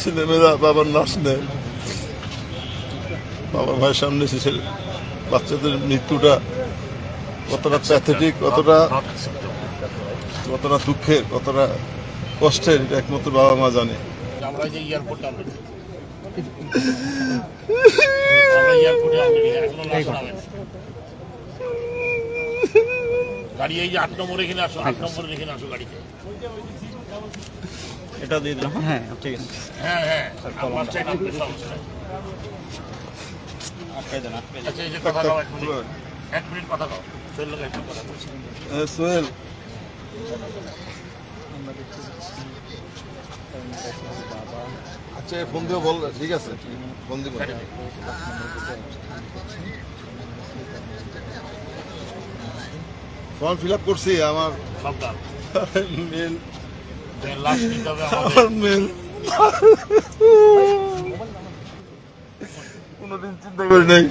ছেলেমেয়েরা বাবার লাশ নেয়, বাবার ভাইয়ের সামনে এসে বাচ্চাদের মৃত্যুটা কতটা প্যাথেটিক, কতটা দুঃখের, কতটা কষ্টের, এটা একমাত্র বাবা মা জানে। আমরা যে এয়ারপোর্টে গাড়ি এই যে 8 নম্বরে এখানে আসো, 8 নম্বরে এখানে আসো গাড়িতে। এটা দিয়ে দিলাম। হ্যাঁ ঠিক আছে। হ্যাঁ হ্যাঁ আচ্ছা, এই যে কথা দাও, 1 মিনিট কথা দাও। সোহেল লোক একটা কথা বলছি। সোহেল, আচ্ছা ফোন দিও, বল। ঠিক আছে, ফোন দিব। ফর্ম ফিল আপ করছি, আমার সাবধান, মেল, লাশ নিতে হবে আমার আমাদের। মেল কোনোদিন চিন্তা করি নাই।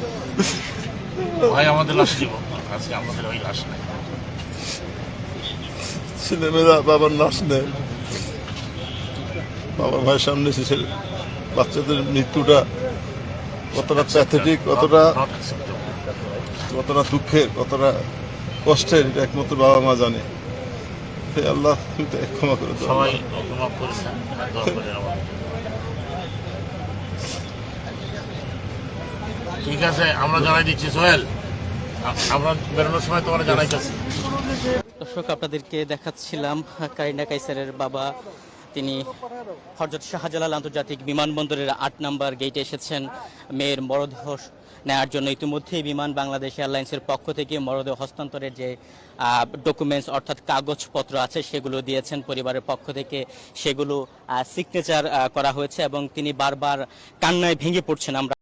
ভাই আমাদের লাশ দিব, আজকে আমাদের ওই লাশ নাই। ছেলেমেয়েরা বাবার লাশ নেয়, বাবার ভাইয়ের সামনে এসে বাচ্চাদের মৃত্যুটা কতটা প্যাথেটিক, কতটা দুঃখের, কতটা কষ্টের, এটা একমাত্র বাবা মা জানে। হে আল্লাহ, তুমি তো ক্ষমা করে দাও। সবাই মাফ করেছেন, দোয়া করেন আমাদের। ঠিক আছে, আমরা জানাই দিচ্ছি সোহেল, আমরা বেরোনোর সময় তোমার জানাইতেছি। দর্শক, আপনাদেরকে দেখাচ্ছিলাম কারিনা কাইসারের বাবা, তিনি হযরত শাহজালাল আন্তর্জাতিক বিমানবন্দরের 8 নম্বর গেটে এসেছেন মেয়ের মরদেহ নেওয়ার জন্য। ইতিমধ্যেই বিমান বাংলাদেশ এয়ারলাইন্সের পক্ষ থেকে মরদেহ হস্তান্তরের যে ডকুমেন্টস অর্থাৎ কাগজপত্র আছে সেগুলো দিয়েছেন পরিবারের পক্ষ থেকে, সেগুলো সিগনেচার করা হয়েছে এবং তিনি বারবার কান্নায় ভেঙে পড়ছেন। আমরা